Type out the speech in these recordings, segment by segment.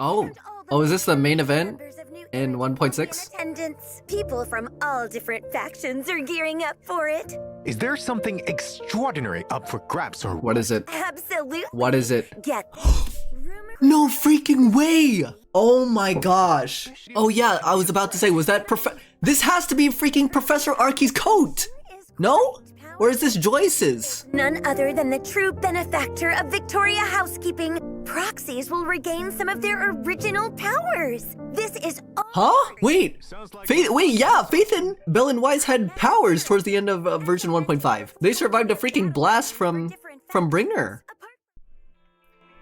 Oh. Oh, is this the main event in 1.6? Attendance. People from all different factions are gearing up for it. Is there something extraordinary up for grabs or What is it? Absolutely. What is it? Get No freaking way! Oh my gosh. Oh yeah, I was about to say, was that this has to be freaking Professor Arche's coat! No? Or is this Joyce's? None other than the true benefactor of Victoria housekeeping. Proxies will regain some of their original powers. This is Huh? Wait. Faith and Belle and Wise had powers towards the end of version 1.5. They survived a freaking blast from Bringer.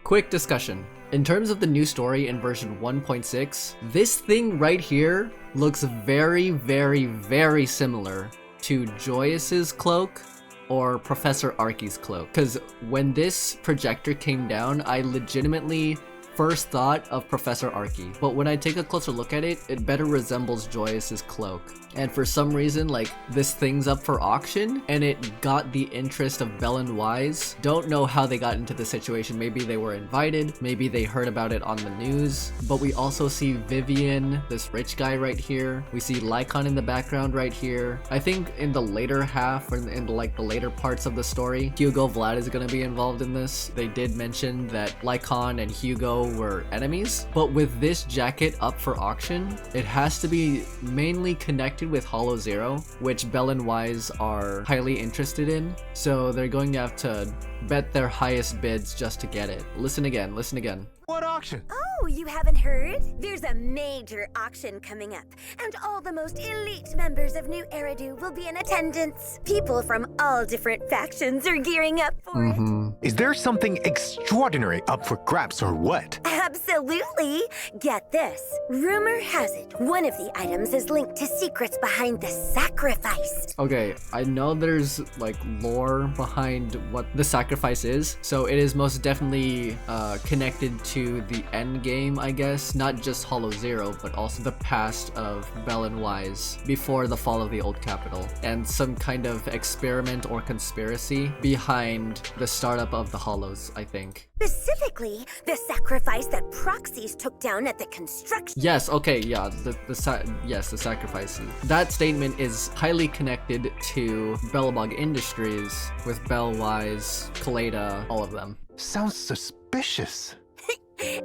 Quick discussion. In terms of the new story in version 1.6, this thing right here looks very, very, very similar to Joyous's cloak or Professor Arche's cloak. Because when this projector came down, I legitimately first thought of Professor Arche, but when I take a closer look at it, it better resembles Joyous's cloak. And for some reason, like, this thing's up for auction, and it got the interest of Belle and Wise. Don't know how they got into the situation. Maybe they were invited, maybe they heard about it on the news. But we also see Vivian, this rich guy right here. We see Lycon in the background right here. I think in the later half, or in like the later parts of the story, Hugo Vlad is gonna be involved in this. They did mention that Lycon and Hugo were enemies, but with this jacket up for auction, it has to be mainly connected with Hollow Zero, which Belle and Wise are highly interested in, so they're going to have to bet their highest bids just to get it. Listen again, listen again. what auction? Oh, you haven't heard? There's a major auction coming up, and all the most elite members of New Eridu will be in attendance. People from all different factions are gearing up for it. Is there something extraordinary up for grabs or what? Absolutely. Get this. Rumor has it, one of the items is linked to secrets behind the sacrifice. Okay, I know there's like lore behind what the sacrifice is, so it is most definitely connected to the end game, I guess. Not just Hollow Zero, but also the past of Belle and Wise before the fall of the old capital, and some kind of experiment or conspiracy behind the startup of the Hollows, I think. Specifically, the sacrifice that Proxies took down at the construction. Yes, okay, yeah, the sacrifices. That statement is highly connected to Bellabog Industries with Belle, Wise, Kaleda, all of them. Sounds suspicious.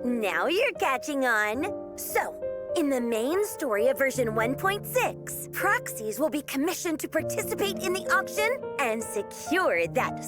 Now you're catching on. So, in the main story of version 1.6, Proxies will be commissioned to participate in the auction and secure that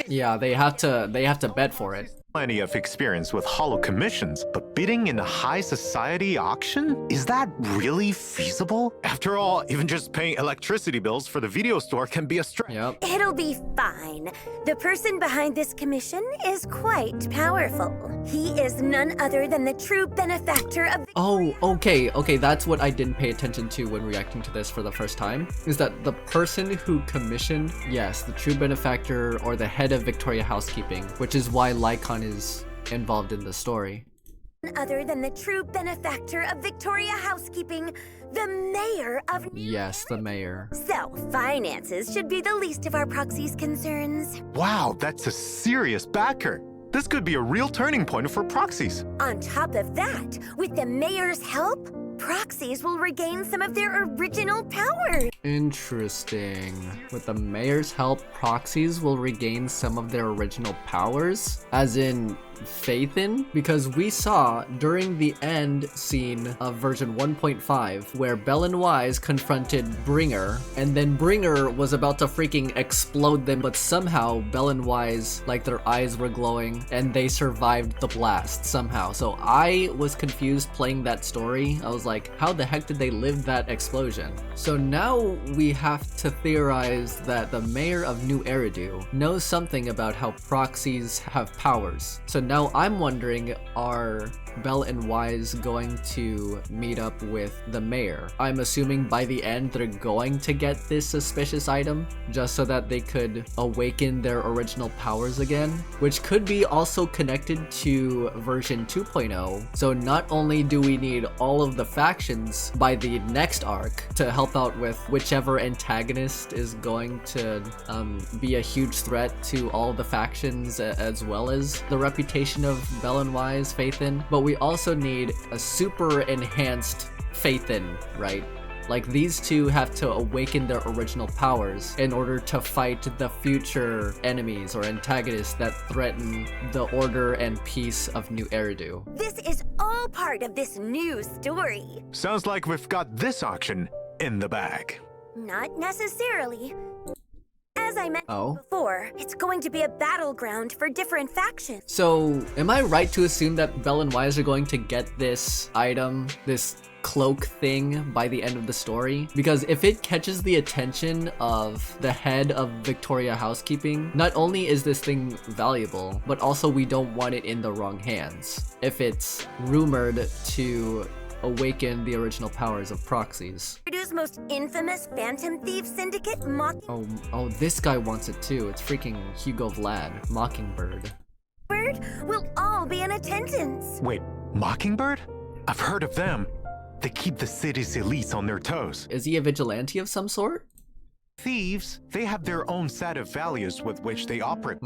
Yeah, they have to bet for it. Plenty of experience with hollow commissions, but bidding in a high society auction? Is that really feasible? After all, even just paying electricity bills for the video store can be a stretch. Yep. It'll be fine. The person behind this commission is quite powerful. He is none other than the true benefactor of Oh, okay, that's what I didn't pay attention to when reacting to this for the first time, is that the person who commissioned, yes, the true benefactor or the head of Victoria Housekeeping, which is why Lycon is involved in the story. other than the true benefactor of Victoria Housekeeping, the mayor of Yes, the mayor. So, finances should be the least of our Proxies' concerns. Wow, that's a serious backer. This could be a real turning point for Proxies. On top of that, with the mayor's help, Proxies will regain some of their original powers. Interesting. With the mayor's help, Proxies will regain some of their original powers? As in faith in? Because we saw during the end scene of version 1.5 where Belle and Wise confronted Bringer, and then Bringer was about to freaking explode them, but somehow Belle and Wise, like, their eyes were glowing and they survived the blast somehow. So I was confused playing that story. I was like, how the heck did they live that explosion? So now we have to theorize that the mayor of New Eridu knows something about how Proxies have powers. So now I'm wondering, are Belle and Wise going to meet up with the mayor? I'm assuming by the end they're going to get this suspicious item just so that they could awaken their original powers again, which could be also connected to version 2.0. So not only do we need all of the factions by the next arc to help out with whichever antagonist is going to be a huge threat to all the factions, as well as the reputation of Belle and Wise, Faith in, but but we also need a super enhanced Phaethon, right? Like, these two have to awaken their original powers in order to fight the future enemies or antagonists that threaten the order and peace of New Eridu. This is all part of this new story. Sounds like we've got this auction in the bag. Not necessarily. As I mentioned before, it's going to be a battleground for different factions. So, am I right to assume that Belle and Wise are going to get this item, this cloak thing, by the end of the story? Because if it catches the attention of the head of Victoria Housekeeping, not only is this thing valuable, but also we don't want it in the wrong hands. If it's rumored to awaken the original powers of proxies. Eridu's most infamous Phantom Thief Syndicate, Oh, this guy wants it too. It's freaking Hugo Vlad, Mockingbird. will all be in attendance. Wait, Mockingbird? I've heard of them. They keep the city's elites on their toes. Is he a vigilante of some sort? Thieves, they have their own set of values with which they operate.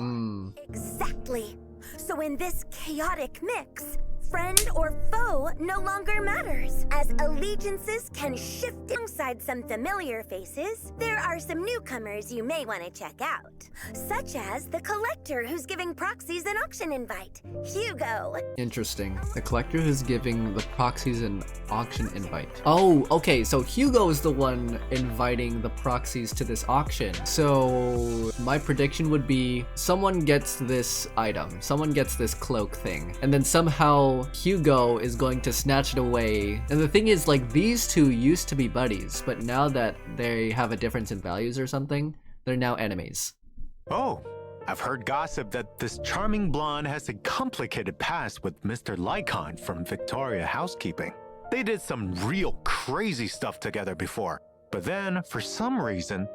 Exactly. So in this chaotic mix, friend or foe no longer matters, as allegiances can shift alongside some familiar faces. There are some newcomers you may want to check out, such as the collector who's giving proxies an auction invite, Hugo. Interesting. The collector who's giving the proxies an auction invite. Oh, okay, so Hugo is the one inviting the proxies to this auction. So my prediction would be someone gets this item, someone gets this cloak thing, and then somehow Hugo is going to snatch it away. And the thing is, like, these two used to be buddies, but now that they have a difference in values or something, they're now enemies. Oh, I've heard gossip that this charming blonde has a complicated past with Mr. Lycon from Victoria Housekeeping. They did some real crazy stuff together before, but then, for some reason,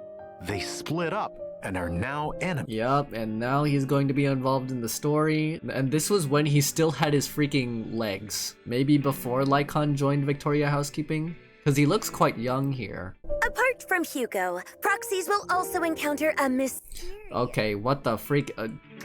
they split up and are now enemies. Yup, and now he's going to be involved in the story. And this was when he still had his freaking legs. Maybe before Lycon joined Victoria Housekeeping? Because he looks quite young here. Apart from Hugo, proxies will also encounter a Okay, what the freak?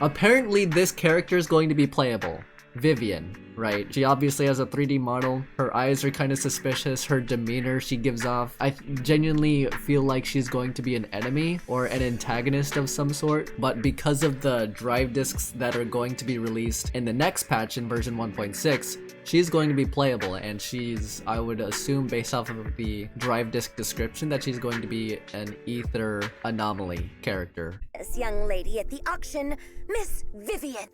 Apparently this character is going to be playable. Vivian, right? She obviously has a 3D model. Her eyes are kind of suspicious. Her demeanor she gives off. I genuinely feel like she's going to be an enemy or an antagonist of some sort. But because of the drive discs that are going to be released in the next patch in version 1.6, she's going to be playable, and she's, I would assume based off of the drive disc description, that she's going to be an ether anomaly character. This young lady at the auction, Miss Vivian.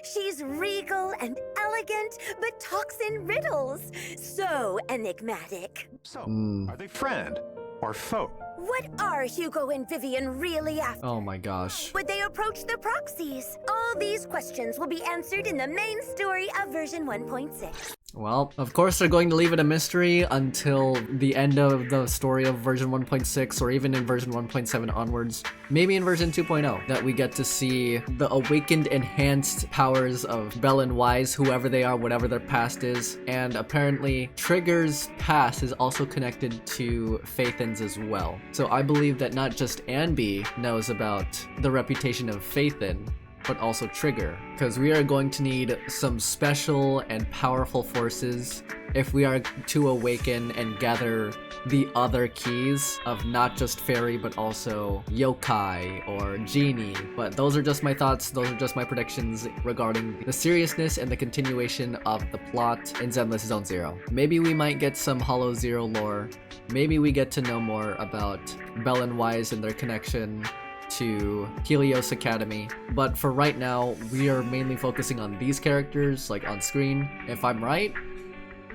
She's regal and elegant, but talks in riddles. So enigmatic. So, are they friend or foe? What are Hugo and Vivian really after? Oh my gosh. Would they approach the proxies? All these questions will be answered in the main story of version 1.6. Well, of course they're going to leave it a mystery until the end of the story of version 1.6, or even in version 1.7 onwards. Maybe in version 2.0, that we get to see the awakened, enhanced powers of Belle and Wise, whoever they are, whatever their past is. And apparently, Trigger's past is also connected to Phaethon's as well. So I believe that not just Anby knows about the reputation of Phaethon, but also Trigger, because we are going to need some special and powerful forces if we are to awaken and gather the other keys of not just fairy but also yokai or genie. But those are just my thoughts, those are just my predictions regarding the seriousness and the continuation of the plot in Zenless Zone Zero. Maybe we might get some Hollow Zero lore, maybe we get to know more about Belle and Wise and their connection to Helios Academy, but for right now we are mainly focusing on these characters, like, on screen. If I'm right,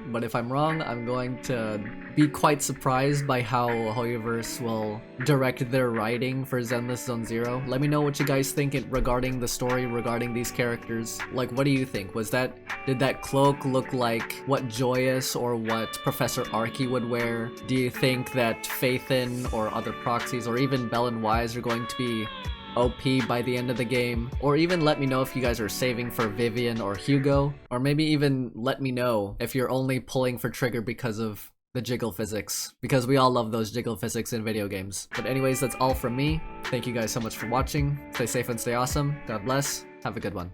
but if I'm wrong, I'm going to be quite surprised by how Hoyoverse will direct their writing for Zenless Zone Zero. Let me know what you guys think regarding the story, regarding these characters. Like, what do you think? Did that cloak look like what Joyous or what Professor Arche would wear? Do you think that Phaethon or other proxies or even Belle and Wise are going to be OP by the end of the game? Or even let me know if you guys are saving for Vivian or Hugo, or maybe even let me know if you're only pulling for Trigger because of the jiggle physics, because we all love those jiggle physics in video games. But anyways, that's all from me. Thank you guys so much for watching. Stay safe and stay awesome. God bless. Have a good one.